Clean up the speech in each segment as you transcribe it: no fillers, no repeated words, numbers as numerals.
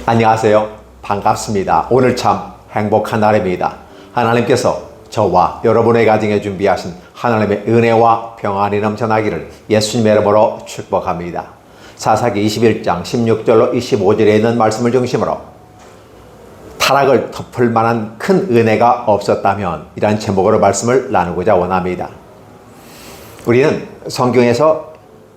안녕하세요. 반갑습니다. 오늘 참 행복한 날입니다. 하나님께서 저와 여러분의 가정에 준비하신 하나님의 은혜와 평안이 넘쳐나기를 예수님의 이름으로 축복합니다. 사사기 21장 16절로 25절에 있는 말씀을 중심으로 타락을 덮을 만한 큰 은혜가 없었다면, 이란 제목으로 말씀을 나누고자 원합니다. 우리는 성경에서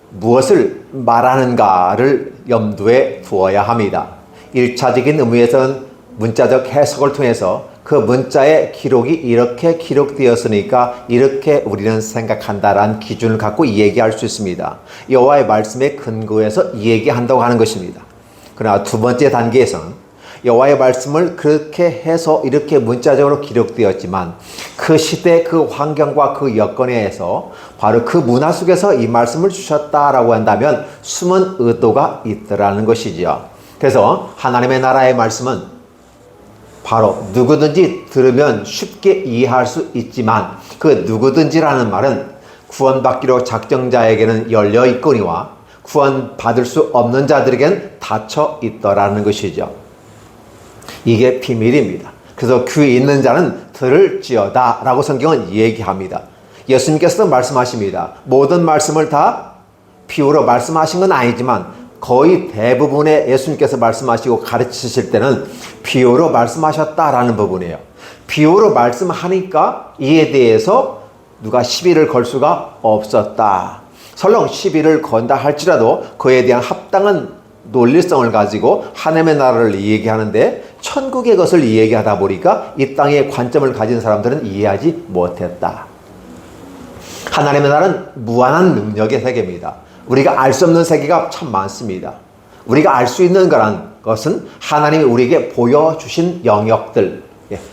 무엇을 말하는가를 염두에 두어야 합니다. 1차적인 의미에서는 문자적 해석을 통해서 그 문자의 기록이 이렇게 기록되었으니까 이렇게 우리는 생각한다라는 기준을 갖고 이야기할 수 있습니다. 여호와의 말씀에 근거해서 이야기한다고 하는 것입니다. 그러나 두 번째 단계에서는 여호와의 말씀을 그렇게 해서 이렇게 문자적으로 기록되었지만 그 시대 그 환경과 그 여건에 의해서 바로 그 문화 속에서 이 말씀을 주셨다라고 한다면 숨은 의도가 있더라는 것이지요. 그래서 하나님의 나라의 말씀은 바로 누구든지 들으면 쉽게 이해할 수 있지만, 그 누구든지라는 말은 구원받기로 작정자에게는 열려 있거니와 구원받을 수 없는 자들에게는 닫혀 있더라는 것이죠. 이게 비밀입니다. 그래서 귀 있는 자는 들을지어다 라고 성경은 얘기합니다. 예수님께서도 말씀하십니다. 모든 말씀을 다 비유로 말씀하신 건 아니지만 거의 대부분의 예수님께서 말씀하시고 가르치실 때는 비유로 말씀하셨다라는 부분이에요. 비유로 말씀하니까 이에 대해서 누가 시비를 걸 수가 없었다. 설령 시비를 건다 할지라도 그에 대한 합당한 논리성을 가지고 하나님의 나라를 얘기하는데 천국의 것을 얘기하다 보니까 이 땅의 관점을 가진 사람들은 이해하지 못했다. 하나님의 나라는 무한한 능력의 세계입니다. 우리가 알 수 없는 세계가 참 많습니다. 우리가 알 수 있는 거란 것은 하나님이 우리에게 보여주신 영역들,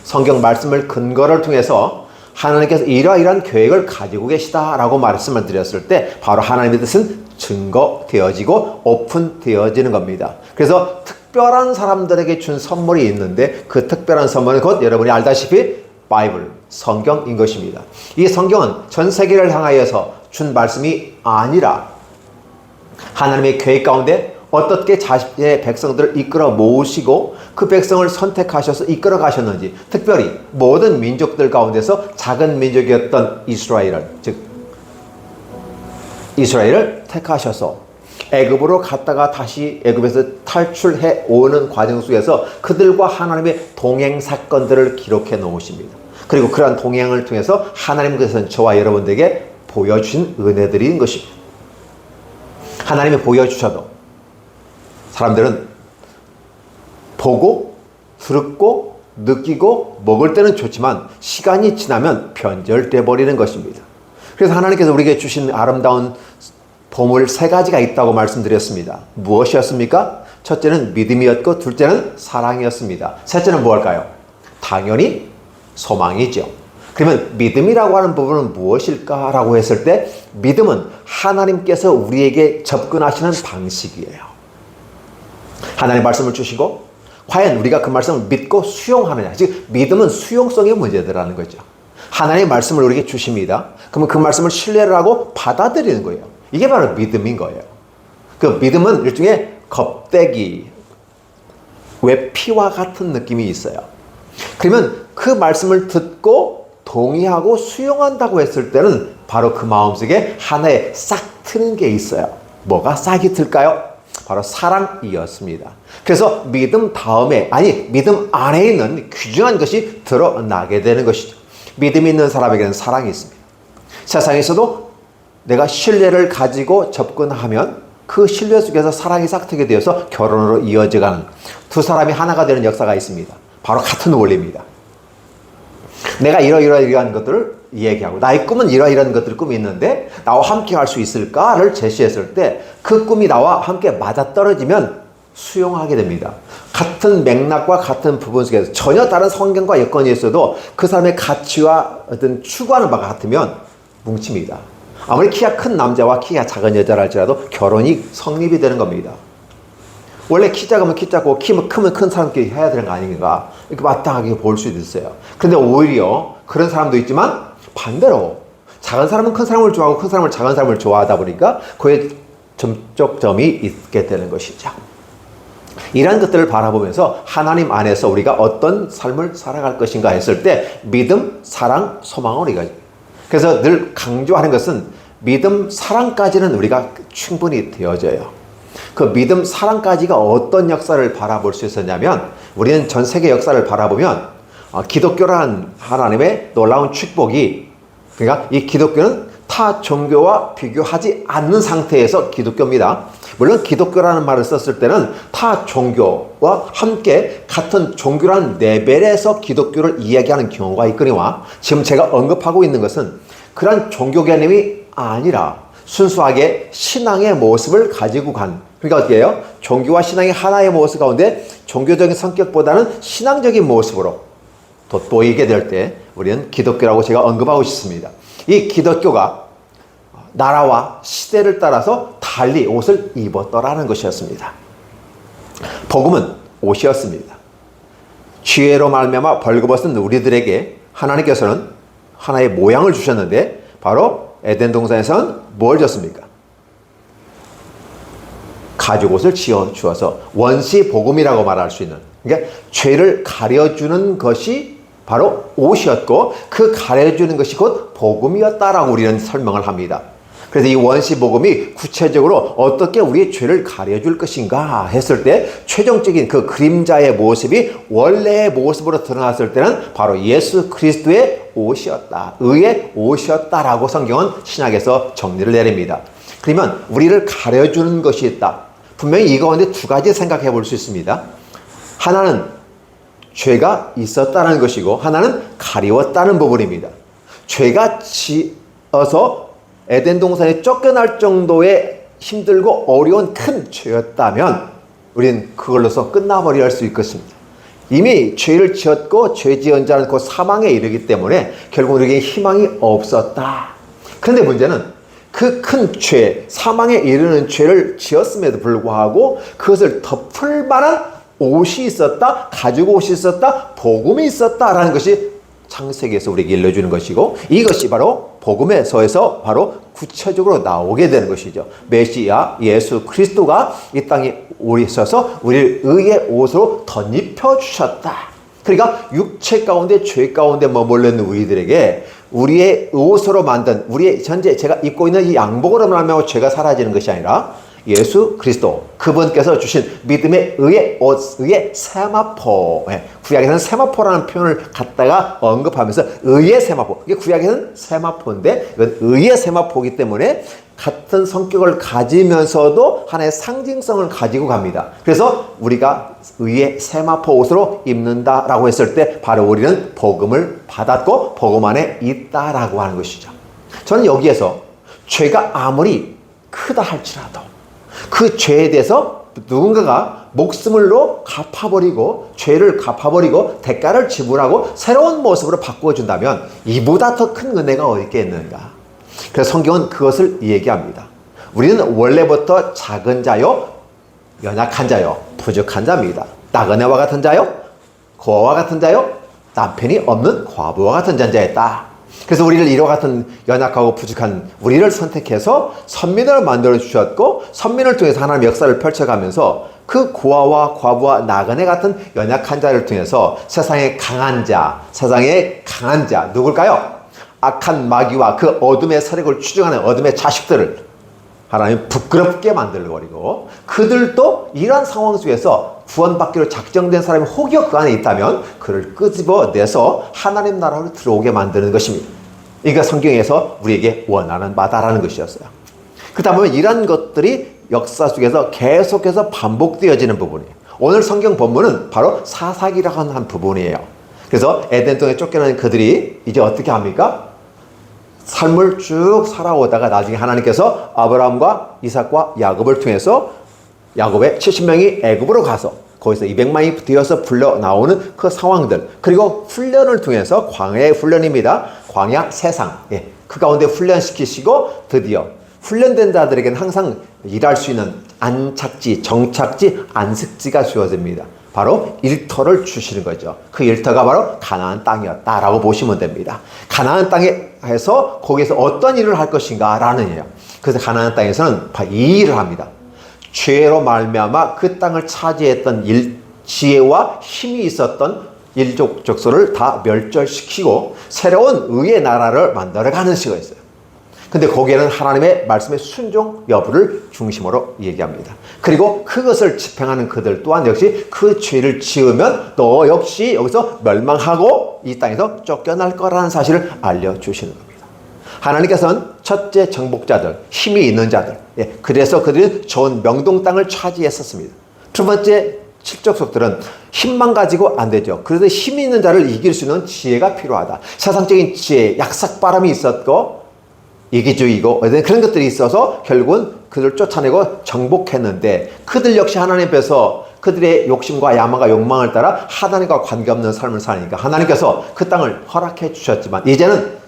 성경 말씀을 근거를 통해서 하나님께서 이러이러한 계획을 가지고 계시다라고 말씀을 드렸을 때 바로 하나님의 뜻은 증거되어지고 오픈되어지는 겁니다. 그래서 특별한 사람들에게 준 선물이 있는데 그 특별한 선물은 곧 여러분이 알다시피 바이블, 성경인 것입니다. 이 성경은 전 세계를 향하여서 준 말씀이 아니라 하나님의 계획 가운데 어떻게 자신의 백성들을 이끌어 모으시고 그 백성을 선택하셔서 이끌어 가셨는지, 특별히 모든 민족들 가운데서 작은 민족이었던 이스라엘을 택하셔서 애굽으로 갔다가 다시 애굽에서 탈출해 오는 과정 속에서 그들과 하나님의 동행 사건들을 기록해 놓으십니다. 그리고 그러한 동행을 통해서 하나님께서는 저와 여러분들에게 보여주신 은혜들인 것입니다. 하나님이 보여주셔도 사람들은 보고 듣고 느끼고 먹을 때는 좋지만 시간이 지나면 변절돼 버리는 것입니다. 그래서 하나님께서 우리에게 주신 아름다운 보물 세 가지가 있다고 말씀드렸습니다. 무엇이었습니까? 첫째는 믿음이었고 둘째는 사랑이었습니다. 셋째는 무엇일까요? 당연히 소망이죠. 그러면 믿음이라고 하는 부분은 무엇일까라고 했을 때 믿음은 하나님께서 우리에게 접근하시는 방식이에요. 하나님 말씀을 주시고 과연 우리가 그 말씀을 믿고 수용하느냐. 즉 믿음은 수용성의 문제더라는 거죠. 하나님의 말씀을 우리에게 주십니다. 그러면 그 말씀을 신뢰를 하고 받아들이는 거예요. 이게 바로 믿음인 거예요. 그 믿음은 일종의 겁대기, 외피와 같은 느낌이 있어요. 그러면 그 말씀을 듣고 동의하고 수용한다고 했을 때는 바로 그 마음속에 하나의 싹 트는 게 있어요. 뭐가 싹이 틀까요? 바로 사랑이었습니다. 그래서 믿음 다음에, 아니 믿음 안에 있는 귀중한 것이 드러나게 되는 것이죠. 믿음이 있는 사람에게는 사랑이 있습니다. 세상에서도 내가 신뢰를 가지고 접근하면 그 신뢰 속에서 사랑이 싹트게 되어서 결혼으로 이어져가는, 두 사람이 하나가 되는 역사가 있습니다. 바로 같은 원리입니다. 내가 이러이러한 것들을 얘기하고 나의 꿈은 이러이러한 것들을 꿈이 있는데 나와 함께 할 수 있을까를 제시했을 때 그 꿈이 나와 함께 맞아떨어지면 수용하게 됩니다. 같은 맥락과 같은 부분 속에서 전혀 다른 성경과 여건이 있어도 그 사람의 가치와 어떤 추구하는 바가 같으면 뭉칩니다. 아무리 키가 큰 남자와 키가 작은 여자라 할지라도 결혼이 성립이 되는 겁니다. 원래 키 작으면 키 작고 키 크면 큰 사람끼리 해야 되는 거 아닌가, 이렇게 마땅하게 볼 수도 있어요. 그런데 오히려 그런 사람도 있지만 반대로 작은 사람은 큰 사람을 좋아하고 큰 사람은 작은 사람을 좋아하다 보니까 그의 점적점이 있게 되는 것이죠. 이러한 것들을 바라보면서 하나님 안에서 우리가 어떤 삶을 살아갈 것인가 했을 때 믿음, 사랑, 소망을 우리가, 그래서 늘 강조하는 것은 믿음, 사랑까지는 우리가 충분히 되어져요. 그 믿음, 사랑까지가 어떤 역사를 바라볼 수 있었냐면, 우리는 전 세계 역사를 바라보면 기독교란 하나님의 놀라운 축복이, 그러니까 이 기독교는 타 종교와 비교하지 않는 상태에서 기독교입니다. 물론 기독교라는 말을 썼을 때는 타 종교와 함께 같은 종교라는 레벨에서 기독교를 이야기하는 경우가 있거니와, 지금 제가 언급하고 있는 것은 그런 종교 개념이 아니라 순수하게 신앙의 모습을 가지고 간, 그러니까 어떻게 해요? 종교와 신앙의 하나의 모습 가운데 종교적인 성격보다는 신앙적인 모습으로 돋보이게 될 때 우리는 기독교라고 제가 언급하고 싶습니다. 이 기독교가 나라와 시대를 따라서 달리 옷을 입었더라는 것이었습니다. 복음은 옷이었습니다. 지혜로 말미암아 벌거벗은 우리들에게 하나님께서는 하나의 모양을 주셨는데, 바로 에덴 동산에서는 뭘 줬습니까? 가죽옷을 지어 주어서 원시 복음이라고 말할 수 있는, 그러니까 죄를 가려주는 것이 바로 옷이었고, 그 가려주는 것이 곧 복음이었다라고 우리는 설명을 합니다. 그래서 이 원시 복음이 구체적으로 어떻게 우리의 죄를 가려줄 것인가 했을 때, 최종적인 그 그림자의 모습이 원래의 모습으로 드러났을 때는 바로 예수 그리스도의 옷이었다, 의의 옷이었다라고 성경은 신약에서 정리를 내립니다. 그러면 우리를 가려주는 것이 있다. 분명히 이 가운데 두 가지 생각해 볼 수 있습니다. 하나는 죄가 있었다는 것이고, 하나는 가리웠다는 부분입니다. 죄가 지어서 에덴 동산에 쫓겨날 정도의 힘들고 어려운 큰 죄였다면 우리는 그걸로서 끝나버릴 수 있겠습니다. 이미 죄를 지었고 죄 지은 자는 곧 사망에 이르기 때문에 결국 우리에게 희망이 없었다. 그런데 문제는 그 큰 죄, 사망에 이르는 죄를 지었음에도 불구하고 그것을 덮을 만한 옷이 있었다, 가죽 옷이 있었다, 복음이 있었다라는 것이 창세기에서 우리에게 일러주는 것이고, 이것이 바로 복음에서에서 바로 구체적으로 나오게 되는 것이죠. 메시아 예수 그리스도가 이 땅에 우리 있어서 우리를 의의 옷으로 덧입혀 주셨다. 그러니까 육체 가운데 죄 가운데 머물러 있는 우리들에게 우리의 옷으로 만든, 우리의 현재 제가 입고 있는 이 양복으로 말하면 죄가 사라지는 것이 아니라 예수 그리스도 그분께서 주신 믿음의 의의 옷, 의의 세마포, 구약에서는 세마포라는 표현을 갖다가 언급하면서 의의 세마포, 이게 구약에서는 세마포인데 이건 의의 세마포이기 때문에 같은 성격을 가지면서도 하나의 상징성을 가지고 갑니다. 그래서 우리가 의의 세마포 옷으로 입는다라고 했을 때 바로 우리는 복음을 받았고 복음 안에 있다라고 하는 것이죠. 저는 여기에서 죄가 아무리 크다 할지라도 그 죄에 대해서 누군가가 목숨을로 갚아버리고 죄를 갚아버리고 대가를 지불하고 새로운 모습으로 바꾸어준다면 이보다 더 큰 은혜가 어디 있겠는가. 그래서 성경은 그것을 얘기합니다. 우리는 원래부터 작은 자요, 연약한 자요, 부족한 자입니다. 나그네와 같은 자요, 고아와 같은 자요, 남편이 없는 과부와 같은 존재였다. 그래서 우리를 이와 같은 연약하고 부족한 우리를 선택해서 선민을 만들어 주셨고, 선민을 통해서 하나님의 역사를 펼쳐가면서 그 고아와 과부와 나그네 같은 연약한 자를 통해서 세상의 강한 자, 누굴까요? 악한 마귀와 그 어둠의 세력을 추종하는 어둠의 자식들을 하나님 부끄럽게 만들어버리고, 그들도 이러한 상황 속에서 구원받기로 작정된 사람이 혹여 그 안에 있다면 그를 끄집어내서 하나님 나라로 들어오게 만드는 것입니다. 이게 성경에서 우리에게 원하는 바다라는 것이었어요. 그러다 보면 이런 것들이 역사 속에서 계속해서 반복되어지는 부분이에요. 오늘 성경 본문은 바로 사사기라고 하는 한 부분이에요. 그래서 에덴 동에 쫓겨난 그들이 이제 어떻게 합니까? 삶을 쭉 살아오다가 나중에 하나님께서 아브라함과 이삭과 야곱을 통해서 야곱의 70명이 애굽으로 가서 거기서 200만이 되어서 불러 나오는 그 상황들, 그리고 훈련을 통해서 광야의 훈련입니다. 광야 세상, 그 가운데 훈련시키시고 드디어 훈련된 자들에게는 항상 일할 수 있는 안착지, 정착지, 안식지가 주어집니다. 바로 일터를 주시는 거죠. 그 일터가 바로 가나안 땅이었다라고 보시면 됩니다. 가나안 땅에 해서 거기에서 어떤 일을 할 것인가 라는 일이에요. 그래서 가나안 땅에서는 이 일을 합니다. 죄로 말미암아 그 땅을 차지했던 지혜와 힘이 있었던 일족 족속을 다 멸절시키고 새로운 의의 나라를 만들어가는 시기였어요. 근데 거기에는 하나님의 말씀의 순종 여부를 중심으로 얘기합니다. 그리고 그것을 집행하는 그들 또한 역시 그 죄를 지으면 너 역시 여기서 멸망하고 이 땅에서 쫓겨날 거라는 사실을 알려주시는 겁니다. 하나님께서는 첫째 정복자들, 힘이 있는 자들, 그래서 그들은 좋은 명동 땅을 차지했었습니다. 두 번째 칠족속들은 힘만 가지고 안 되죠. 그래서 힘 있는 자를 이길 수 있는 지혜가 필요하다. 세상적인 지혜, 약삭바람이 있었고 이기주의고 그런 것들이 있어서 결국은 그들을 쫓아내고 정복했는데 그들 역시 하나님 앞에서 그들의 욕심과 야망과 욕망을 따라 하나님과 관계없는 삶을 사니까 하나님께서 그 땅을 허락해 주셨지만 이제는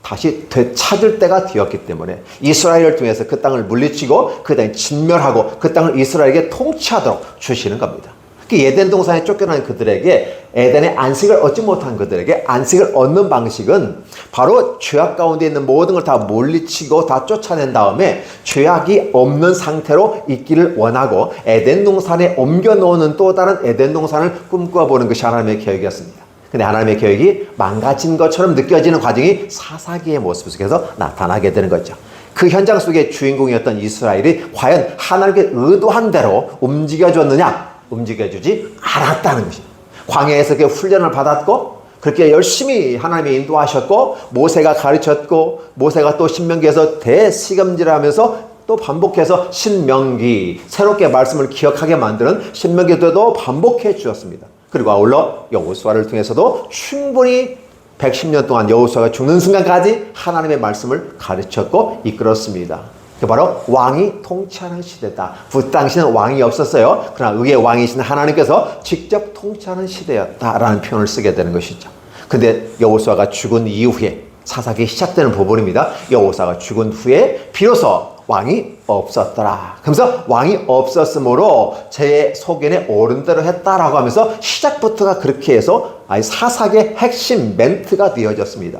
다시 되찾을 때가 되었기 때문에 이스라엘을 통해서 그 땅을 물리치고 그 땅을 진멸하고 그 땅을 이스라엘에게 통치하도록 주시는 겁니다. 에덴 동산에 쫓겨난 그들에게 에덴의 안식을 얻지 못한 그들에게 안식을 얻는 방식은 바로 죄악 가운데 있는 모든 걸 다 물리치고 다 쫓아낸 다음에 죄악이 없는 상태로 있기를 원하고 에덴 동산에 옮겨 놓는 또 다른 에덴 동산을 꿈꿔보는 것이 하나님의 계획이었습니다. 근데 하나님의 계획이 망가진 것처럼 느껴지는 과정이 사사기의 모습 속에서 나타나게 되는 거죠. 그 현장 속의 주인공이었던 이스라엘이 과연 하나님께 의도한 대로 움직여줬느냐? 움직여주지 않았다는 것입니다. 광야에서 그 훈련을 받았고 그렇게 열심히 하나님이 인도하셨고 모세가 가르쳤고 모세가 또 신명기에서 대시금질하면서 또 반복해서 신명기 새롭게 말씀을 기억하게 만드는 신명기 때도 반복해 주었습니다. 그리고 아울러 여호수아를 통해서도 충분히 110년 동안 여호수아가 죽는 순간까지 하나님의 말씀을 가르쳤고 이끌었습니다. 그 바로 왕이 통치하는 시대다. 그 당시는 왕이 없었어요. 그러나 의의 왕이신 하나님께서 직접 통치하는 시대였다라는 표현을 쓰게 되는 것이죠. 근데 여호수아가 죽은 이후에 사사기 시작되는 부분입니다. 여호수아가 죽은 후에 비로소 왕이 없었더라. 그러면서 왕이 없었으므로 제 소견에 옳은 대로 했다라고 하면서 시작부터가 그렇게 해서 사사기의 핵심 멘트가 되어졌습니다.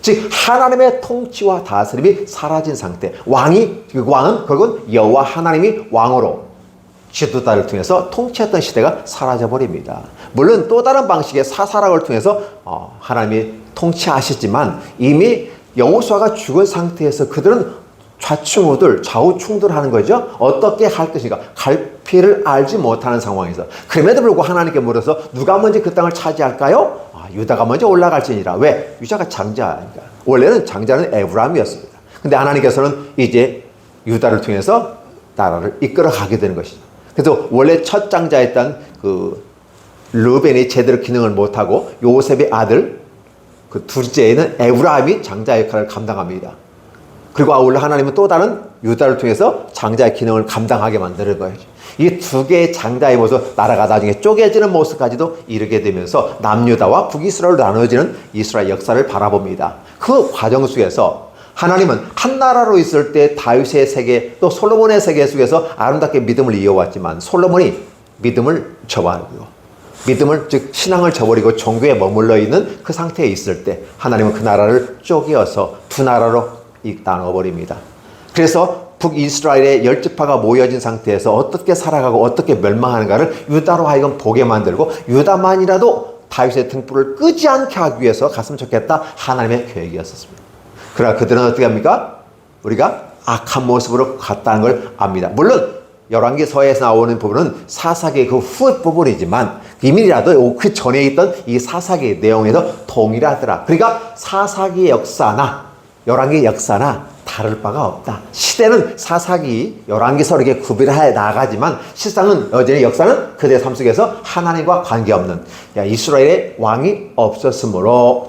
즉 하나님의 통치와 다스림이 사라진 상태. 왕은 결국은 여호와 하나님이 왕으로 지도자를 통해서 통치했던 시대가 사라져버립니다. 물론 또 다른 방식의 사사락을 통해서 하나님이 통치하시지만 이미 여호수아가 죽은 상태에서 그들은 좌우충돌하는 거죠. 어떻게 할 것인가 갈피를 알지 못하는 상황에서 그럼에도 불구하고 하나님께 물어서 누가 먼저 그 땅을 차지할까요? 유다가 먼저 올라갈지니라. 왜? 유다가 장자니까. 원래는 장자는 에브라임이었습니다. 근데 하나님께서는 이제 유다를 통해서 나라를 이끌어 가게 되는 것이죠. 그래서 원래 첫 장자였던 그 르벤이 제대로 기능을 못하고 요셉의 아들 그 둘째에는 에브라임이 장자 역할을 감당합니다. 그리고 아울러 하나님은 또 다른 유다를 통해서 장자의 기능을 감당하게 만드는 거예요. 이 두 개의 장자의 모습, 나라가 나중에 쪼개지는 모습까지도 이르게 되면서 남유다와 북이스라엘로 나눠지는 이스라엘 역사를 바라봅니다. 그 과정 속에서 하나님은 한 나라로 있을 때 다윗의 세계 또 솔로몬의 세계 속에서 아름답게 믿음을 이어왔지만 솔로몬이 믿음을 저버리고 믿음을 즉 신앙을 저버리고 종교에 머물러 있는 그 상태에 있을 때 하나님은 그 나라를 쪼개어서 두 나라로 나눠버립니다. 그래서 북이스라엘의 10지파가 모여진 상태에서 어떻게 살아가고 어떻게 멸망하는가를 유다로 하여금 보게 만들고 유다만이라도 다윗의 등불을 끄지 않게 하기 위해서 갔으면 좋겠다 하나님의 계획이었습니다. 그러나 그들은 어떻게 합니까? 우리가 악한 모습으로 갔다는 걸 압니다. 물론 열왕기서에서 나오는 부분은 사사기의 그 후 부분이지만 비밀이라도 그 전에 있던 이 사사기의 내용에서 동일하더라. 그러니까 사사기의 역사나 열왕기의 역사나 다를 바가 없다. 시대는 사사기, 열왕기서로 이렇게 구별해 나가지만 실상은 여전히 역사는 그들의 삶 속에서 하나님과 관계없는 이스라엘의 왕이 없었으므로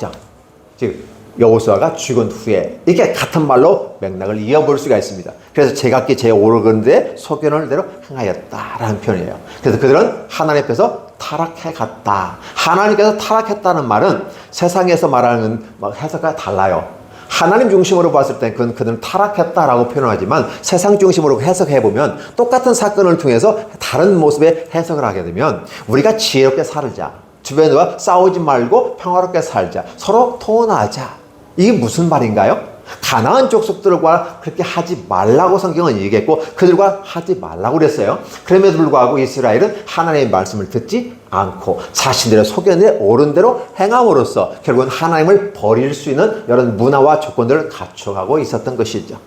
즉 여호수아가 죽은 후에 이렇게 같은 말로 맥락을 이어볼 수가 있습니다. 그래서 제각기 제5르건대 소견을 대로 행하였다라는 표현이에요. 그래서 그들은 하나님 앞에서 타락해 갔다. 하나님께서 타락했다는 말은 세상에서 말하는 해석과 달라요. 하나님 중심으로 봤을 때 그들은 타락했다라고 표현하지만 세상 중심으로 해석해보면 똑같은 사건을 통해서 다른 모습의 해석을 하게 되면 우리가 지혜롭게 살자. 주변과 싸우지 말고 평화롭게 살자. 서로 통원하자. 이게 무슨 말인가요? 가나안 족속들과 그렇게 하지 말라고 성경은 얘기했고 그들과 하지 말라고 그랬어요. 그럼에도 불구하고 이스라엘은 하나님의 말씀을 듣지 않고 자신들의 소견에 옳은 대로 행함으로써 결국은 하나님을 버릴 수 있는 여러 문화와 조건들을 갖춰가고 있었던 것이죠.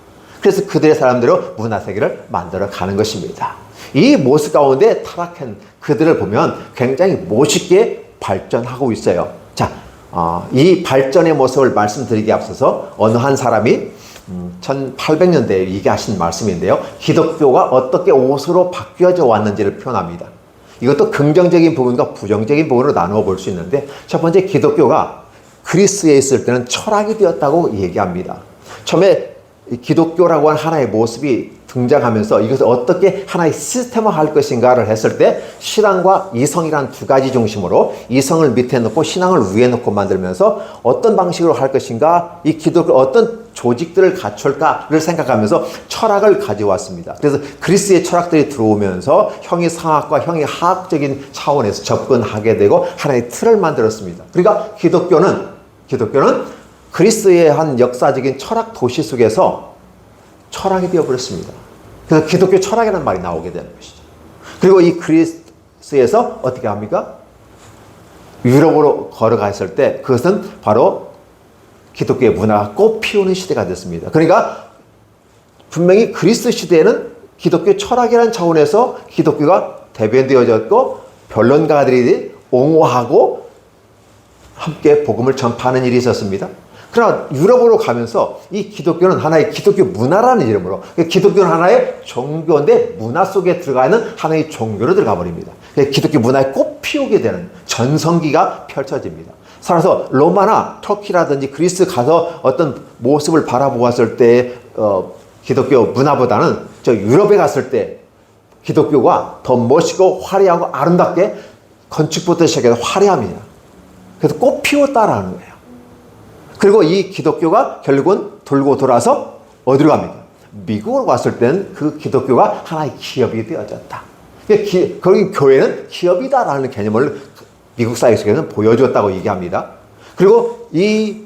그래서 그들의 사람대로 문화세계를 만들어 가는 것입니다. 이 모습 가운데 타락한 그들을 보면 굉장히 멋있게 발전하고 있어요. 자, 이 발전의 모습을 말씀드리기에 앞서서 어느 한 사람이 1800년대에 얘기하신 말씀인데요. 기독교가 어떻게 옷으로 바뀌어져 왔는지를 표현합니다. 이것도 긍정적인 부분과 부정적인 부분으로 나누어 볼 수 있는데 첫 번째, 기독교가 그리스에 있을 때는 철학이 되었다고 얘기합니다. 처음에 기독교라고 하는 하나의 모습이 등장하면서 이것을 어떻게 하나의 시스템화할 것인가를 했을 때 신앙과 이성이란 두 가지 중심으로 이성을 밑에 놓고 신앙을 위에 놓고 만들면서 어떤 방식으로 할 것인가, 이 기독교 어떤 조직들을 갖출까를 생각하면서 철학을 가져왔습니다. 그래서 그리스의 철학들이 들어오면서 형이 상학과 형이 하학적인 차원에서 접근하게 되고 하나의 틀을 만들었습니다. 그러니까 기독교는 그리스의 한 역사적인 철학 도시 속에서 철학이 되어버렸습니다. 그래서 기독교 철학이라는 말이 나오게 되는 것이죠. 그리고 이 그리스에서 어떻게 합니까? 유럽으로 걸어갔을 때 그것은 바로 기독교의 문화가 꽃 피우는 시대가 됐습니다. 그러니까 분명히 그리스 시대에는 기독교 철학이라는 차원에서 기독교가 대변되어졌고 변론가들이 옹호하고 함께 복음을 전파하는 일이 있었습니다. 그러나 유럽으로 가면서 이 기독교는 하나의 기독교 문화라는 이름으로, 기독교는 하나의 종교인데 문화 속에 들어가 있는 하나의 종교로 들어가 버립니다. 기독교 문화에 꽃 피우게 되는 전성기가 펼쳐집니다. 살아서 로마나 터키라든지 그리스 가서 어떤 모습을 바라보았을 때 기독교 문화보다는 저 유럽에 갔을 때 기독교가 더 멋있고 화려하고 아름답게 건축부터 시작해서 화려합니다. 그래서 꽃 피웠다라는 거예요. 그리고 이 기독교가 결국은 돌고 돌아서 어디로 갑니까? 미국으로 왔을 때는 그 기독교가 하나의 기업이 되어졌다. 거기 교회는 기업이다라는 개념을 미국 사회 속에서는 보여주었다고 얘기합니다. 그리고 이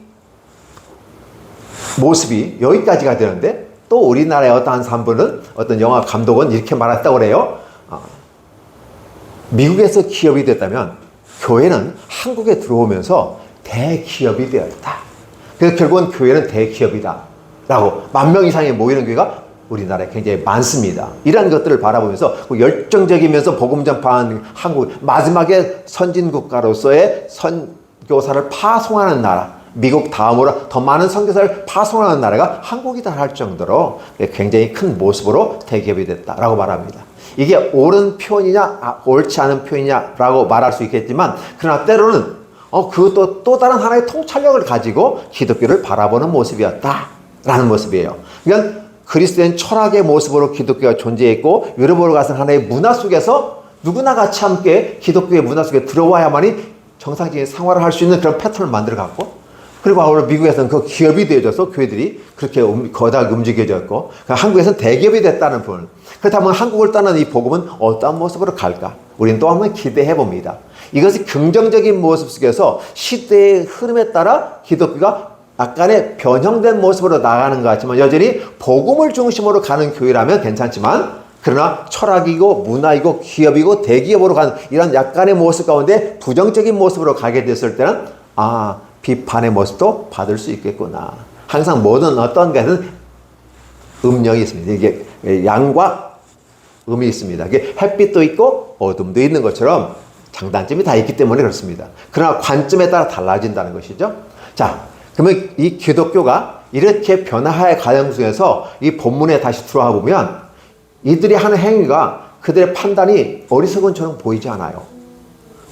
모습이 여기까지가 되는데 또 우리나라의 어떤 한 분은 어떤 영화 감독은 이렇게 말했다고 그래요. 미국에서 기업이 됐다면 교회는 한국에 들어오면서 대기업이 되었다. 그래서 결국은 교회는 대기업이다 라고 만 명 이상이 모이는 교회가 우리나라에 굉장히 많습니다. 이런 것들을 바라보면서 열정적이면서 복음 전파한 한국, 마지막에 선진국가로서의 선교사를 파송하는 나라, 미국 다음으로 더 많은 선교사를 파송하는 나라가 한국이다 할 정도로 굉장히 큰 모습으로 대기업이 됐다라고 말합니다. 이게 옳은 표현이냐 옳지 않은 표현이냐라고 말할 수 있겠지만 그러나 때로는 그것도 또 다른 하나의 통찰력을 가지고 기독교를 바라보는 모습이었다라는 모습이에요. 그러니까 그리스도인 철학의 모습으로 기독교가 존재했고 유럽으로 가서 하나의 문화 속에서 누구나 같이 함께 기독교의 문화 속에 들어와야만이 정상적인 생활을 할 수 있는 그런 패턴을 만들어갔고 그리고 아울러 미국에서는 그 기업이 되어져서 교회들이 그렇게 거다하게 움직여졌고 한국에서는 대기업이 됐다는 부분. 그렇다면 한국을 떠난 이 복음은 어떠한 모습으로 갈까? 우리는 또 한번 기대해 봅니다. 이것이 긍정적인 모습 속에서 시대의 흐름에 따라 기독교가 약간의 변형된 모습으로 나가는 것 같지만 여전히 복음을 중심으로 가는 교회라면 괜찮지만 그러나 철학이고 문화이고 기업이고 대기업으로 가는 이런 약간의 모습 가운데 부정적인 모습으로 가게 됐을 때는 비판의 모습도 받을 수 있겠구나. 항상 모든 어떤 것은 음력이 있습니다. 이게 양과 음이 있습니다. 이게 햇빛도 있고 어둠도 있는 것처럼 장단점이 다 있기 때문에 그렇습니다. 그러나 관점에 따라 달라진다는 것이죠. 자, 그러면 이 기독교가 이렇게 변화의 과정 속에서 이 본문에 다시 들어와 보면 이들이 하는 행위가 그들의 판단이 어리석은 것처럼 보이지 않아요.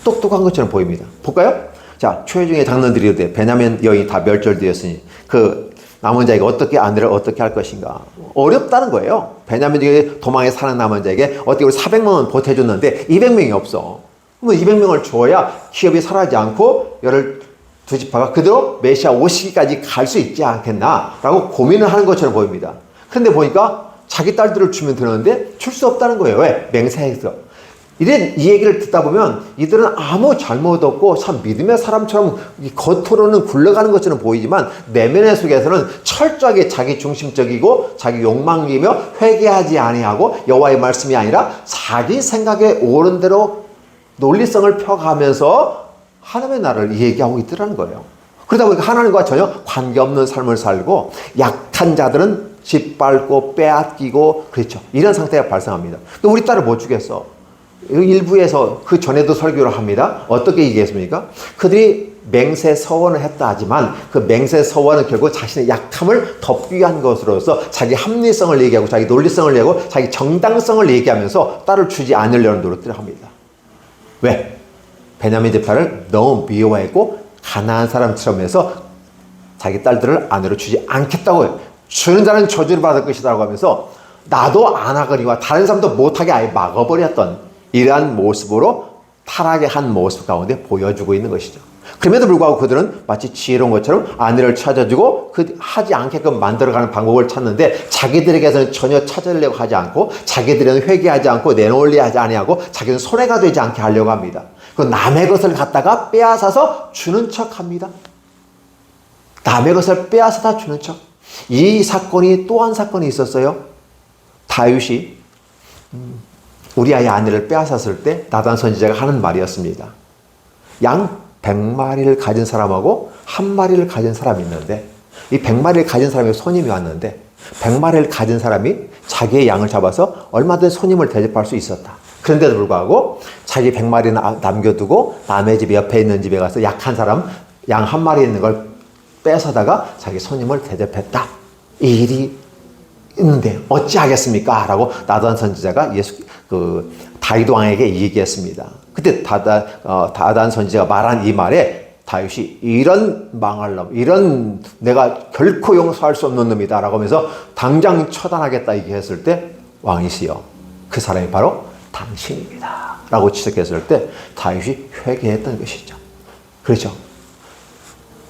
똑똑한 것처럼 보입니다. 볼까요? 자, 최중의 장로들이 돼 베냐민 여인이 다 멸절되었으니 그 남은 자에게 어떻게 아내를 어떻게 할 것인가. 어렵다는 거예요. 베냐민에게 도망에 사는 남은 자에게 어떻게 우리 400명은 보태줬는데 200명이 없어. 그럼 200명을 줘야 기업이 사라지지 않고 두 지파가 그대로 메시아 오시기까지 갈 수 있지 않겠나라고 고민을 하는 것처럼 보입니다. 그런데 보니까 자기 딸들을 주면 되는데 줄 수 없다는 거예요. 왜? 맹세해서. 이런 이 얘기를 듣다 보면 이들은 아무 잘못 없고 참 믿음의 사람처럼 겉으로는 굴러가는 것처럼 보이지만 내면의 속에서는 철저하게 자기 중심적이고 자기 욕망이며 회개하지 아니하고 여호와의 말씀이 아니라 자기 생각에 옳은 대로 논리성을 펴가면서 하나님의 나라를 얘기하고 있더라는 거예요. 그러다 보니까 하나님과 전혀 관계없는 삶을 살고 약한 자들은 짓밟고 빼앗기고 그렇죠. 이런 상태가 발생합니다. 우리 딸을 못 주겠어. 일부에서 그 전에도 설교를 합니다. 어떻게 얘기했습니까? 그들이 맹세 서원을 했다 하지만 그 맹세 서원은 결국 자신의 약함을 덮기 위한 것으로서 자기 합리성을 얘기하고 자기 논리성을 얘기하고 자기 정당성을 얘기하면서 딸을 주지 않으려는 노력들을 합니다. 왜? 베냐민 지파를 너무 미워했고 가난한 사람처럼 해서 자기 딸들을 아내로 주지 않겠다고 해요. 주는 자는 저주를 받을 것이라고 하면서 나도 안 하거니와 다른 사람도 못하게 아예 막아버렸던 이러한 모습으로 타락의 한 모습 가운데 보여주고 있는 것이죠. 그럼에도 불구하고 그들은 마치 지혜로운 것처럼 아내를 찾아주고 하지 않게끔 만들어가는 방법을 찾는데 자기들에게서는 전혀 찾으려고 하지 않고 자기들은 회개하지 않고 내놓으려 하지 아니하고 자기는 손해가 되지 않게 하려고 합니다. 그 남의 것을 갖다가 빼앗아서 주는 척합니다. 남의 것을 빼앗아다 주는 척. 이 사건이 또 한 사건이 있었어요. 다윗이 우리아의 아내를 빼앗았을 때 나단 선지자가 하는 말이었습니다. 양 100마리를 가진 사람하고 1마리를 가진 사람이 있는데 이 100마리를 가진 사람이 손님이 왔는데 100마리를 가진 사람이 자기의 양을 잡아서 얼마든지 손님을 대접할 수 있었다. 그런데도 불구하고 자기 100마리는 남겨두고 남의 집 옆에 있는 집에 가서 약한 사람 양 1마리 있는 걸 뺏어다가 자기 손님을 대접했다. 이 일이 있는데 어찌하겠습니까? 라고 나단 선지자가 다윗 왕에게 얘기했습니다. 그때 다단 선지자가 말한 이 말에 다윗이 이런 망할 놈, 이런 내가 결코 용서할 수 없는 놈이다 라고 하면서 당장 처단하겠다 얘기했을 때 왕이시여 그 사람이 바로 당신입니다 라고 지적했을 때 다윗이 회개했던 것이죠. 그렇죠.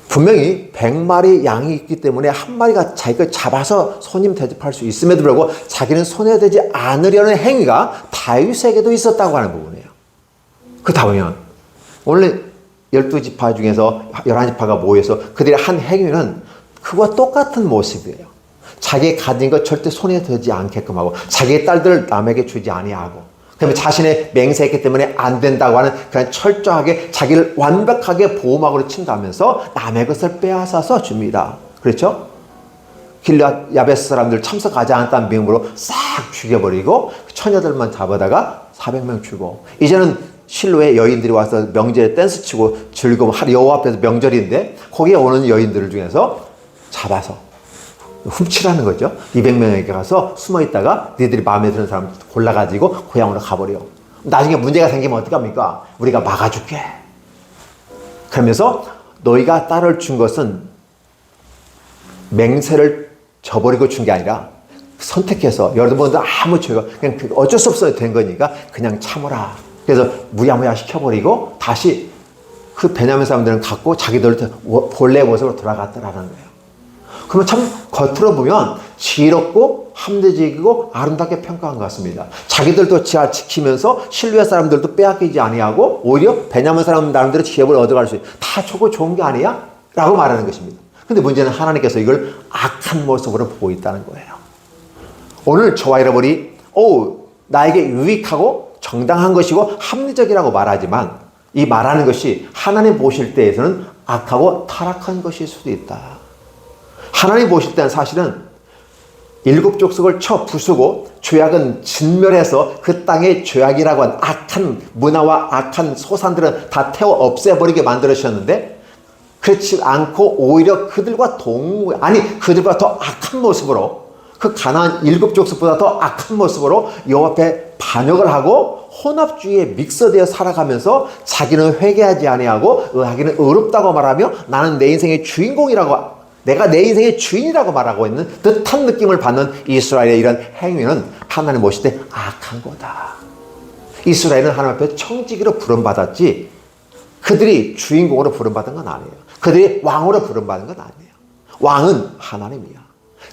분명히 100마리 양이 있기 때문에 1마리가 자기가 잡아서 손님 대접할 수 있음에도 불구하고 자기는 손해되지 않으려는 행위가 다윗에게도 있었다고 하는 부분이에요. 그렇다 보면 원래 12지파 중에서 11지파가 모여서 그들의 한 행위는 그와 똑같은 모습이에요. 자기의 가진 것 절대 손해되지 않게끔 하고 자기의 딸들을 남에게 주지 아니하고 그다음에 자신의 맹세했기 때문에 안 된다고 하는 그냥 철저하게 자기를 완벽하게 보호막으로 친다면서 남의 것을 빼앗아서 줍니다. 그렇죠? 길앗 야베스 사람들 참석하지 않았다는 명목으로 싹 죽여버리고 처녀들만 잡아다가 400명 주고 이제는 실로의 여인들이 와서 명절에 댄스 치고 즐거움 여호와 앞에서 명절인데 거기에 오는 여인들 중에서 잡아서 훔치라는 거죠. 200명에게 가서 숨어있다가 니들이 마음에 드는 사람 골라가지고 고향으로 가버려. 나중에 문제가 생기면 어떡합니까? 우리가 막아줄게. 그러면서 너희가 딸을 준 것은 맹세를 저버리고 준 게 아니라 선택해서 여러분들 아무 죄가 그냥 어쩔 수 없어야 된 거니까 그냥 참으라. 그래서 무야무야 시켜버리고 다시 그 베냐민 사람들은 갖고 자기들 본래 모습으로 돌아갔더라는 거예요. 그러면 참 겉으로 보면 지혜롭고 합리적이고 아름답게 평가한 것 같습니다. 자기들도 지키면서 실루엣 사람들도 빼앗기지 아니하고 오히려 베냐민 사람 나름대로 지혜를 얻어갈 수 있어요. 다 저거 좋은 게 아니야? 라고 말하는 것입니다. 근데 문제는 하나님께서 이걸 악한 모습으로 보고 있다는 거예요. 오늘 저와 여러분이 나에게 유익하고 정당한 것이고 합리적이라고 말하지만 이 말하는 것이 하나님 보실 때에서는 악하고 타락한 것일 수도 있다. 하나님 보실 때는 사실은 7 족속을 쳐 부수고 죄악은 진멸해서 그 땅에 죄악이라고 한 악한 문화와 악한 소산들은 다 태워 없애버리게 만들으셨는데 그렇지 않고 오히려 그들과 그들보다 더 악한 모습으로 그 가나안 7 족속보다 더 악한 모습으로 여호와 앞에 반역을 하고 혼합주의에 믹서되어 살아가면서 자기는 회개하지 아니하고 자기는 의롭다고 말하며 나는 내 인생의 주인공이라고 내가 내 인생의 주인이라고 말하고 있는 듯한 느낌을 받는 이스라엘의 이런 행위는 하나님 보실 때 악한 거다. 이스라엘은 하나님 앞에 청지기로 부름받았지 그들이 주인공으로 부름받은 건 아니에요. 그들이 왕으로 부름받은 건 아니에요. 왕은 하나님이야.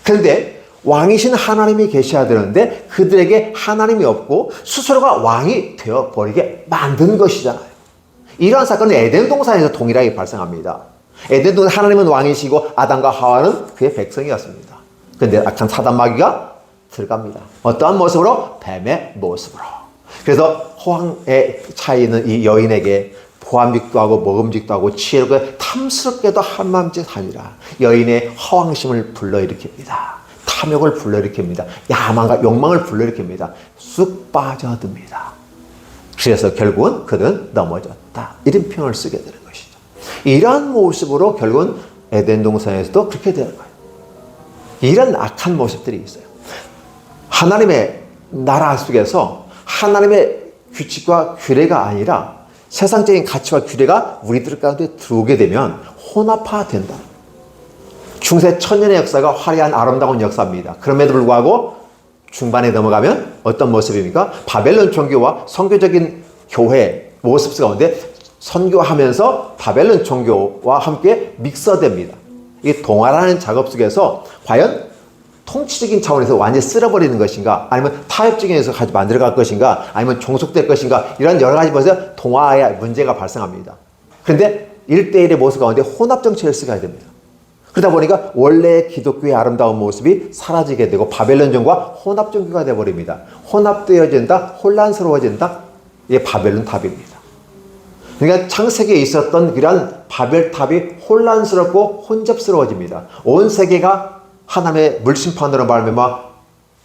그런데 왕이신 하나님이 계셔야 되는데 그들에게 하나님이 없고 스스로가 왕이 되어버리게 만든 것이잖아요. 이러한 사건은 에덴 동산에서 동일하게 발생합니다. 에덴 동산 하나님은 왕이시고 아담과 하와는 그의 백성이었습니다. 그런데 악한 사단 마귀가 들어갑니다. 어떠한 모습으로? 뱀의 모습으로. 그래서 호황에 차이는 이 여인에게 보암직도 하고 먹음직도 하고 지혜롭고 탐스럽게도 한마음씩 하니라. 여인의 허황심을 불러일으킵니다. 탐욕을 불러일으킵니다. 야망과 욕망을 불러일으킵니다. 쑥 빠져듭니다. 그래서 결국은 그는 넘어졌다. 이런 표현을 쓰게 되는 것이죠. 이러한 모습으로 결국은 에덴 동산에서도 그렇게 되는 거예요. 이런 악한 모습들이 있어요. 하나님의 나라 속에서 하나님의 규칙과 규례가 아니라 세상적인 가치와 규례가 우리들 가운데 들어오게 되면 혼합화된다. 중세 천년의 역사가 화려한 아름다운 역사입니다. 그럼에도 불구하고 중반에 넘어가면 어떤 모습입니까? 바벨론 종교와 선교적인 교회 모습 가운데 선교하면서 바벨론 종교와 함께 믹서됩니다. 이 동화라는 작업 속에서 과연 통치적인 차원에서 완전히 쓸어버리는 것인가, 아니면 타협적인 에서 가지고 만들어갈 것인가, 아니면 종속될 것인가, 이런 여러 가지 면에서 동화의 문제가 발생합니다. 그런데 1대1의 모습 가운데 혼합 정치를 쓰게 됩니다. 그러다 보니까 원래 기독교의 아름다운 모습이 사라지게 되고 바벨론종과 혼합 종교가 되어버립니다. 혼합되어진다, 혼란스러워진다, 이게 바벨론 탑입니다. 그러니까 창세기에 있었던 그런 바벨탑이 혼란스럽고 혼잡스러워집니다. 온 세계가 하나님의 물심판으로 말미암아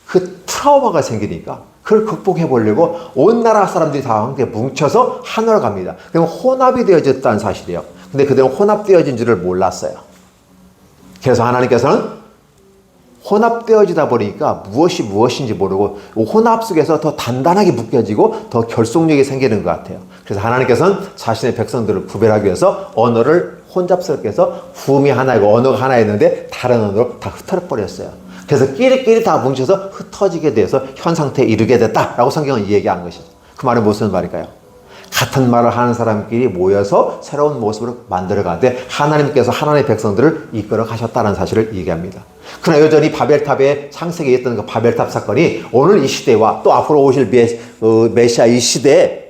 그 트라우마가 생기니까 그걸 극복해 보려고 온 나라 사람들이 다 함께 뭉쳐서 하나로 갑니다. 그럼 혼합이 되어졌다는 사실이에요. 근데 그들은 혼합되어진 줄을 몰랐어요. 그래서 하나님께서는 혼합되어지다 보니까 무엇이 무엇인지 모르고 혼합 속에서 더 단단하게 묶여지고 더 결속력이 생기는 것 같아요. 그래서 하나님께서는 자신의 백성들을 구별하기 위해서 언어를 혼잡스럽게 해서 후음이 하나이고 언어가 하나였는데 다른 언어로 다 흩어버렸어요. 그래서 끼리끼리 다 뭉쳐서 흩어지게 돼서 현 상태에 이르게 됐다라고 성경은 얘기하는 것이죠. 그 말은 무슨 말일까요? 같은 말을 하는 사람끼리 모여서 새로운 모습으로 만들어가는데 하나님께서 하나님의 백성들을 이끌어 가셨다는 사실을 얘기합니다. 그러나 여전히 바벨탑의 창세기에 있던 그 바벨탑 사건이 오늘 이 시대와 또 앞으로 오실 메시아 이 시대에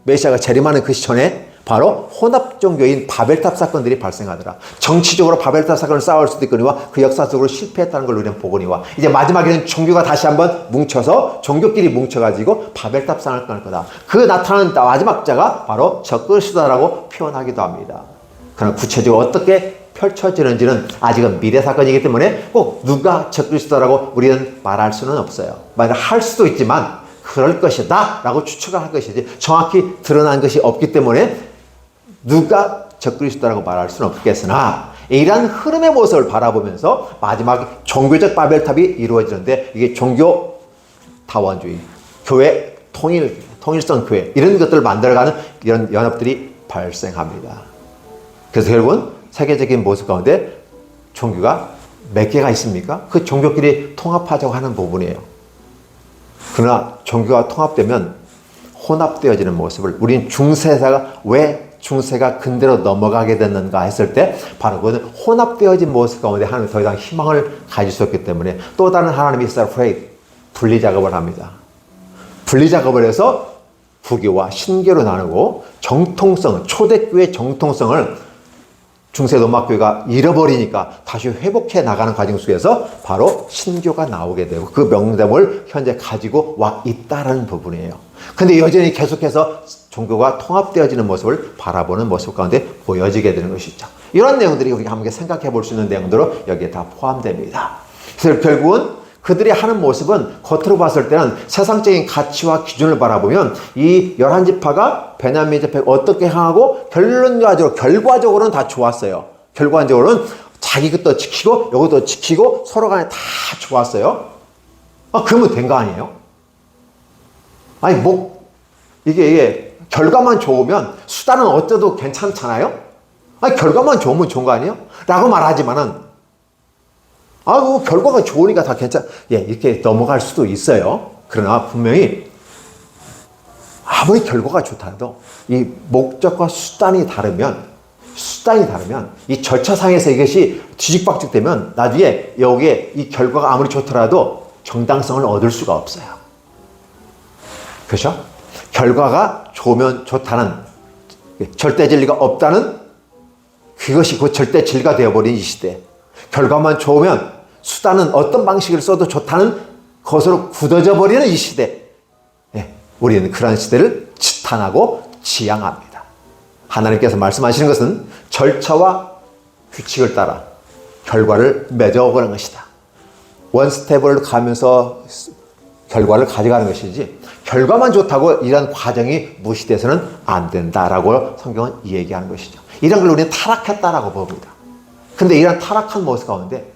메시아가 재림하는 그 시점에 바로 혼합 종교인 바벨탑 사건들이 발생하더라. 정치적으로 바벨탑 사건을 싸울 수도 있거니와 그 역사 속으로 실패했다는 걸 우리는 보거니와 이제 마지막에는 종교가 다시 한번 뭉쳐서 종교끼리 뭉쳐가지고 바벨탑 사건을 끊을 거다. 그 나타나는 마지막 자가 바로 적그리스도라고 표현하기도 합니다. 그러나 구체적으로 어떻게 펼쳐지는지는 아직은 미래 사건이기 때문에 꼭 누가 적그리스도라고 우리는 말할 수는 없어요. 만약 할 수도 있지만 그럴 것이다 라고 추측을 할 것이지 정확히 드러난 것이 없기 때문에 누가 적그리스도라고 말할 수는 없겠으나 이러한 흐름의 모습을 바라보면서 마지막 종교적 바벨탑이 이루어지는데 이게 종교 다원주의, 교회 통일성 교회 이런 것들을 만들어가는 이런 연합들이 발생합니다. 그래서 결국은 세계적인 모습 가운데 종교가 몇 개가 있습니까? 그 종교끼리 통합하자고 하는 부분이에요. 그러나 종교가 통합되면 혼합되어지는 모습을 우리는 중세사가 왜 중세가 근대로 넘어가게 됐는가 했을 때 바로 그는 혼합되어진 모습 가운데 하나님이 더 이상 희망을 가질 수 없기 때문에 또 다른 하나님이 분리 작업을 합니다. 분리 작업을 해서 부교와 신교로 나누고 정통성, 초대교회의 정통성을 중세 로마교회가 잃어버리니까 다시 회복해 나가는 과정 속에서 바로 신교가 나오게 되고 그 명점을 현재 가지고 와 있다는 부분이에요. 근데 여전히 계속해서 종교가 통합되어지는 모습을 바라보는 모습 가운데 보여지게 되는 것이죠. 이런 내용들이 우리가 함께 생각해 볼 수 있는 내용들로 여기에 다 포함됩니다. 그래서 결국은 그들이 하는 모습은 겉으로 봤을 때는 세상적인 가치와 기준을 바라보면 이 11지파가 베냐민 지파에 어떻게 향하고 결과적으로는 다 좋았어요. 결과적으로는 자기 것도 지키고 이것도 지키고 서로 간에 다 좋았어요. 그러면 된 거 아니에요? 아니 이게 결과만 좋으면 수단은 어쩌도 괜찮잖아요? 결과만 좋으면 좋은 거 아니에요? 라고 말하지만은 결과가 좋으니까 다 이렇게 넘어갈 수도 있어요. 그러나 분명히 아무리 결과가 좋다 해도 이 목적과 수단이 다르면 수단이 다르면 이 절차상에서 이것이 뒤죽박죽되면 나중에 여기에 이 결과가 아무리 좋더라도 정당성을 얻을 수가 없어요. 그렇죠? 결과가 좋으면 좋다는, 절대 진리가 없다는, 그것이 그 절대 진리가 되어버린 이 시대. 결과만 좋으면 수단은 어떤 방식을 써도 좋다는 것으로 굳어져 버리는 이 시대. 우리는 그런 시대를 지탄하고 지향합니다. 하나님께서 말씀하시는 것은 절차와 규칙을 따라 결과를 맺어오는 것이다. 원스텝을 가면서 결과를 가져가는 것이지, 결과만 좋다고 이런 과정이 무시돼서는 안 된다라고 성경은 얘기하는 것이죠. 이런 걸 우리는 타락했다라고 봅니다. 근데 이런 타락한 모습 가운데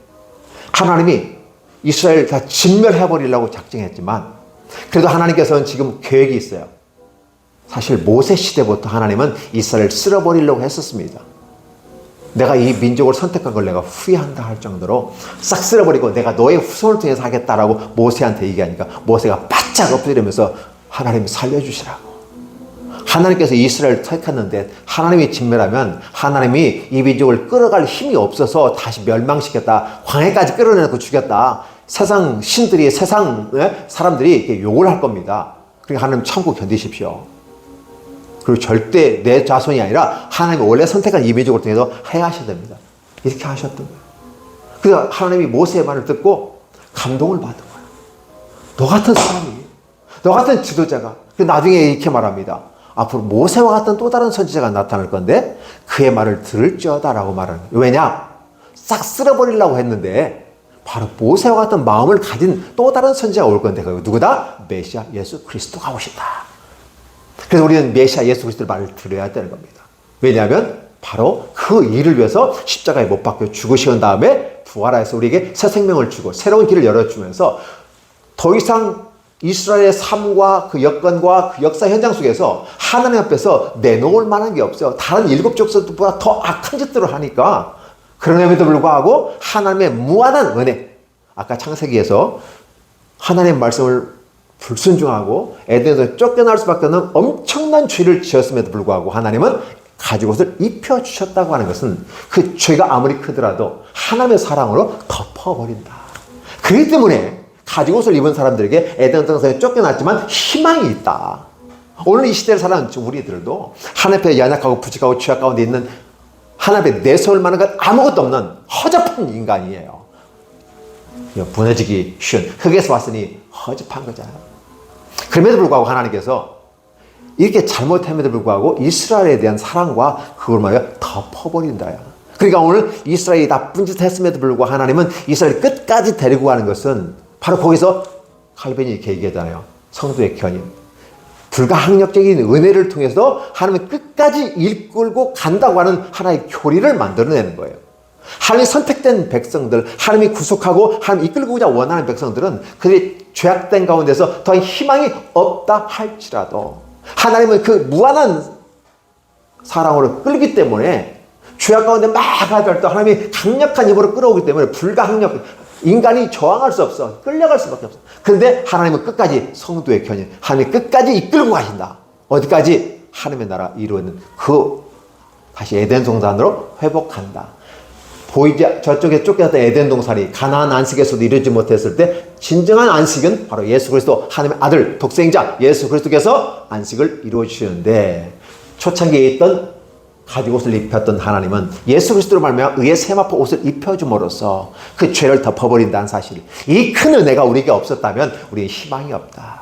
하나님이 이스라엘 다 진멸해버리려고 작정했지만, 그래도 하나님께서는 지금 계획이 있어요. 사실 모세 시대부터 하나님은 이스라엘을 쓸어버리려고 했었습니다. 내가 이 민족을 선택한 걸 내가 후회한다 할 정도로 싹 쓸어버리고 내가 너의 후손을 통해서 하겠다라고 모세한테 얘기하니까 모세가 바짝 엎드리면서 하나님 살려주시라고. 하나님께서 이스라엘을 택했는데 하나님이 진멸하면 하나님이 이 민족을 끌어갈 힘이 없어서 다시 멸망시켰다, 광해까지 끌어내고 죽였다, 세상 신들이, 세상 사람들이 욕을 할 겁니다. 그러니까 하나님 참고 견디십시오. 그리고 절대 내 자손이 아니라 하나님이 원래 선택한 이 민족을 통해서 해하셔야 됩니다. 이렇게 하셨던 거예요. 그래서 하나님이 모세의 말을 듣고 감동을 받은 거예요. 너 같은 사람이, 너 같은 지도자가, 나중에 이렇게 말합니다. 앞으로 모세와 같은 또 다른 선지자가 나타날 건데 그의 말을 들을지어다라고 말하는 거예요. 왜냐? 싹 쓸어버리려고 했는데 바로 모세와 같은 마음을 가진 또 다른 선지자가 올 건데, 그 누구다? 메시아 예수 그리스도가 오신다. 그래서 우리는 메시아 예수 그리스도의 말을 들어야 되는 겁니다. 왜냐하면 바로 그 일을 위해서 십자가에 못 박혀 죽으신 다음에 부활하여서 우리에게 새 생명을 주고 새로운 길을 열어주면서 더 이상 이스라엘의 삶과 그 여건과 그 역사 현장 속에서 하나님 앞에서 내놓을 만한 게 없어요. 다른 일곱 족속들보다 더 악한 짓들을 하니까. 그럼에도 불구하고 하나님의 무한한 은혜, 아까 창세기에서 하나님의 말씀을 불순종하고 에덴에서 쫓겨날 수밖에 없는 엄청난 죄를 지었음에도 불구하고 하나님은 가죽옷을 입혀주셨다고 하는 것은 그 죄가 아무리 크더라도 하나님의 사랑으로 덮어버린다. 그렇기 때문에 가죽옷을 입은 사람들에게 에덴 동산에 쫓겨났지만 희망이 있다. 오늘 이 시대를 사는 우리들도 하나님 앞에 연약하고 부족하고 죄악 가운데 있는, 하나님 앞에 내세울 만한 것 아무것도 없는 허접한 인간이에요. 무너지기 쉬운, 흙에서 왔으니 허접한 거잖아요. 그럼에도 불구하고 하나님께서 이렇게 잘못함에도 불구하고 이스라엘에 대한 사랑과 그걸 말이야 덮어버린다. 그러니까 오늘 이스라엘이 나쁜 짓 했음에도 불구하고 하나님은 이스라엘 끝까지 데리고 가는 것은 바로 거기서 칼빈이 이렇게 얘기하잖아요. 성도의 견인. 불가항력적인 은혜를 통해서 하나님은 끝까지 이끌고 간다고 하는 하나의 교리를 만들어내는 거예요. 하나님이 선택된 백성들, 하나님이 구속하고 하나님 이끌고자 원하는 백성들은 그들이 죄악된 가운데서 더 희망이 없다 할지라도 하나님은 그 무한한 사랑으로 끌기 때문에 죄악 가운데 막 가갈 때 하나님이 강력한 힘으로 끌어오기 때문에 불가항력, 인간이 저항할 수 없어. 끌려갈 수밖에 없어. 그런데 하나님은 끝까지 성도의 견인, 하나님이 끝까지 이끌고 가신다. 어디까지? 하나님의 나라 이루어지는 다시 에덴 동산으로 회복한다. 보이지, 저쪽에 쫓겨났던 에덴 동산이 가나안 안식에서도 이루지 못했을 때 진정한 안식은 바로 예수 그리스도, 하나님의 아들, 독생자 예수 그리스도께서 안식을 이루어 주시는데, 초창기에 있던 가죽옷을 입혔던 하나님은 예수 그리스도로 말미암아 의의 세마포 옷을 입혀줌으로써 그 죄를 덮어버린다는 사실, 이 큰 은혜가 우리에게 없었다면 우리의 희망이 없다.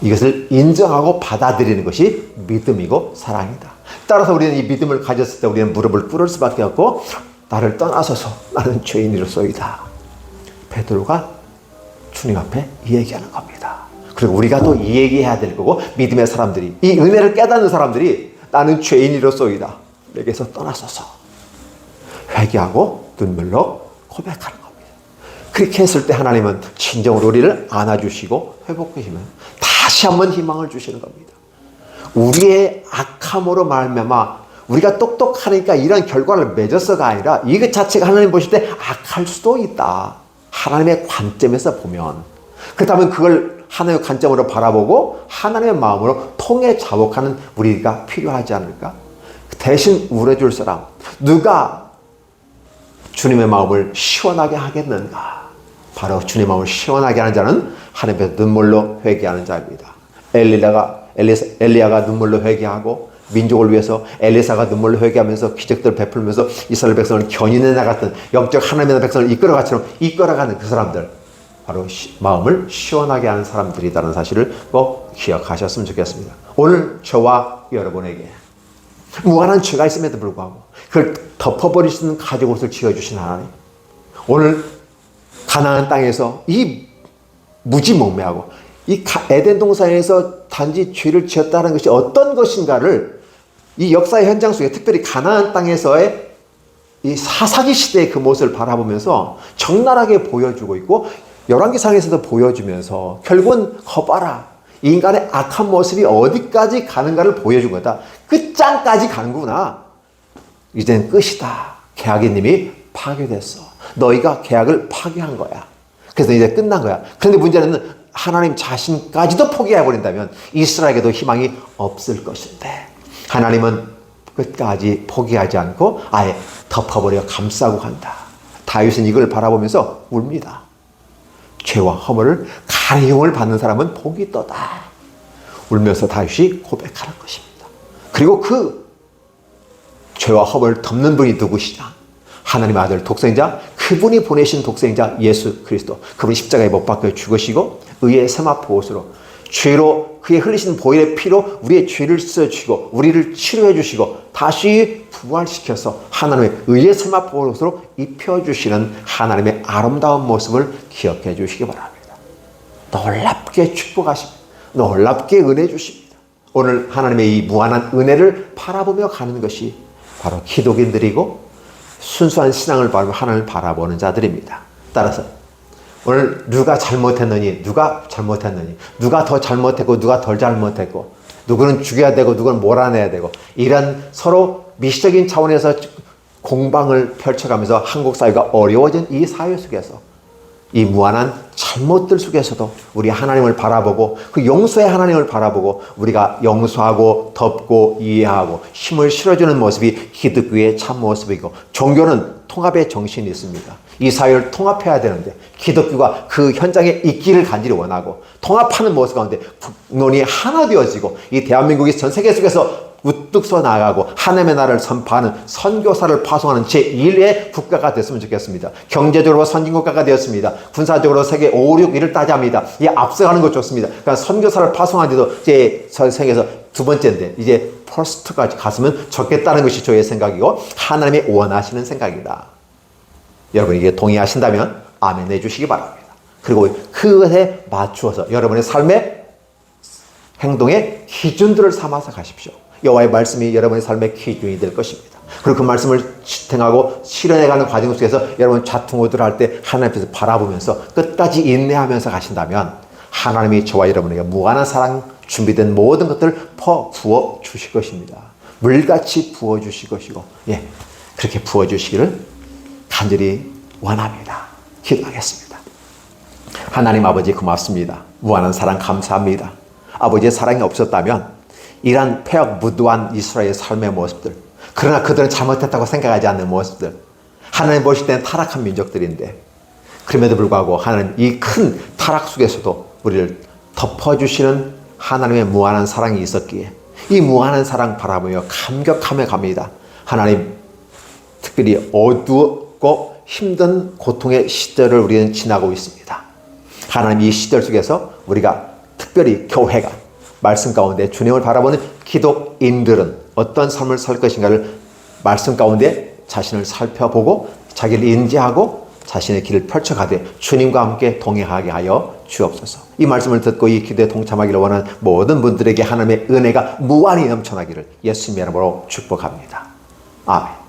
이것을 인정하고 받아들이는 것이 믿음이고 사랑이다. 따라서 우리는 이 믿음을 가졌을 때 우리는 무릎을 꿇을 수밖에 없고, 나를 떠나서서 나는 죄인이로소이다. 베드로가 주님 앞에 이 얘기하는 겁니다. 그리고 우리가 또 이 얘기해야 될 거고, 믿음의 사람들이, 이 은혜를 깨닫는 사람들이 나는 죄인이로소이다, 내게서 떠나서서 회개하고 눈물로 고백하는 겁니다. 그렇게 했을 때 하나님은 진정으로 우리를 안아주시고 회복하시면 다시 한번 희망을 주시는 겁니다. 우리의 악함으로 말미암아 우리가 똑똑하니까 이런 결과를 맺어서가 아니라 이것 자체가 하나님 보실 때 악할 수도 있다. 하나님의 관점에서 보면. 그렇다면 그걸 하나님의 관점으로 바라보고 하나님의 마음으로 통해 자복하는 우리가 필요하지 않을까? 대신 우려줄 사람, 누가 주님의 마음을 시원하게 하겠는가? 바로 주님의 마음을 시원하게 하는 자는 하나님 앞에서 눈물로 회개하는 자입니다. 엘리야가 눈물로 회개하고 민족을 위해서 엘리사가 눈물로 회개하면서 기적들을 베풀면서 이스라엘 백성을 견인해 나갔던 영적 하나님의 백성을 이끌어가처럼 이끌어가는 그 사람들, 바로 마음을 시원하게 하는 사람들이라는 사실을 꼭 기억하셨으면 좋겠습니다. 오늘 저와 여러분에게 무한한 죄가 있음에도 불구하고 그걸 덮어버릴 수 있는 가죽 옷을 지어주신 하나님, 오늘 가나안 땅에서 이 무지몽매하고 이 에덴 동산에서 단지 죄를 지었다는 것이 어떤 것인가를 이 역사의 현장 속에, 특별히 가나안 땅에서의 이 사사기 시대의 그 모습을 바라보면서 적나라하게 보여주고 있고, 열왕기상에서도 보여주면서 결국은 거봐라, 인간의 악한 모습이 어디까지 가는가를 보여준 거다. 끝장까지 가는구나. 이젠 끝이다. 계약이님이 파괴됐어. 너희가 계약을 파괴한 거야. 그래서 이제 끝난 거야. 그런데 문제는 하나님 자신까지도 포기해버린다면 이스라엘에게도 희망이 없을 것인데, 하나님은 끝까지 포기하지 않고 아예 덮어버려 감싸고 간다. 다윗은 이걸 바라보면서 웁니다. 죄와 허물을 가리움을 받는 사람은 복이 있도다. 울면서 다윗이 고백하는 것입니다. 그리고 그 죄와 허물을 덮는 분이 누구시냐? 하나님의 아들 독생자, 그분이 보내신 독생자 예수 그리스도, 그분이 십자가에 못 박혀 죽으시고 의의 세마포 옷으로, 죄로 그의 흘리신 보혈의 피로 우리의 죄를 씻어주시고 우리를 치료해 주시고 다시 부활시켜서 하나님의 의의 세마포 옷으로 입혀주시는 하나님의 아름다운 모습을 기억해 주시기 바랍니다. 놀랍게 축복하십니다. 놀랍게 은혜 주십니다. 오늘 하나님의 이 무한한 은혜를 바라보며 가는 것이 바로 기독인들이고 순수한 신앙을 바라보며 하나님을 바라보는 자들입니다. 따라서 오늘 누가 잘못했느니, 누가 더 잘못했고 누가 덜 잘못했고, 누구는 죽여야 되고 누구는 몰아내야 되고, 이런 서로 미시적인 차원에서 공방을 펼쳐가면서 한국 사회가 어려워진 이 사회 속에서, 이 무한한 잘못들 속에서도 우리 하나님을 바라보고 그 용서의 하나님을 바라보고 우리가 용서하고 덮고 이해하고 힘을 실어주는 모습이 기독교의 참 모습이고, 종교는 통합의 정신이 있습니다. 이 사회를 통합해야 되는데 기독교가 그 현장에 있기를 간절히 원하고, 통합하는 모습 가운데 국론이 하나 되어지고 이 대한민국이 전 세계 속에서 우뚝 서 나아가고 하나님의 나라를 선포하는 선교사를 파송하는 제1의 국가가 됐으면 좋겠습니다. 경제적으로 선진국가가 되었습니다. 군사적으로 세계 5, 6, 1을 따지합니다. 이 앞서가는 것 좋습니다. 그러니까 선교사를 파송하는데도 이제 세계에서 두 번째인데 이제 퍼스트까지 갔으면 좋겠다는 것이 저의 생각이고 하나님이 원하시는 생각이다. 여러분 이게 동의하신다면 아멘 해주시기 바랍니다. 그리고 그것에 맞추어서 여러분의 삶의 행동의 기준들을 삼아서 가십시오. 여호와의 말씀이 여러분의 삶의 기준이 될 것입니다. 그리고 그 말씀을 실행하고 실현해가는 과정 속에서 여러분 좌퉁우돌할 때 하나님 앞에서 바라보면서 끝까지 인내하면서 가신다면 하나님이 저와 여러분에게 무한한 사랑, 준비된 모든 것들을 부어 주실 것입니다. 물같이 부어 주실 것이고, 그렇게 부어 주시기를 간절히 원합니다. 기도하겠습니다. 하나님 아버지 고맙습니다. 무한한 사랑 감사합니다. 아버지의 사랑이 없었다면 이러한 폐역 무도한 이스라엘의 삶의 모습들, 그러나 그들은 잘못했다고 생각하지 않는 모습들, 하나님 보실 때는 타락한 민족들인데 그럼에도 불구하고 하나님 이 큰 타락 속에서도 우리를 덮어주시는 하나님의 무한한 사랑이 있었기에 이 무한한 사랑 바라보며 감격하며 갑니다. 하나님, 특별히 어두웠고 힘든 고통의 시절을 우리는 지나고 있습니다. 하나님 이 시절 속에서 우리가 특별히 교회가 말씀 가운데 주님을 바라보는 기독인들은 어떤 삶을 살 것인가를 말씀 가운데 자신을 살펴보고 자기를 인지하고 자신의 길을 펼쳐가되 주님과 함께 동행하게 하여 주옵소서. 이 말씀을 듣고 이 기도에 동참하기를 원하는 모든 분들에게 하나님의 은혜가 무한히 넘쳐나기를 예수님의 이름으로 축복합니다. 아멘.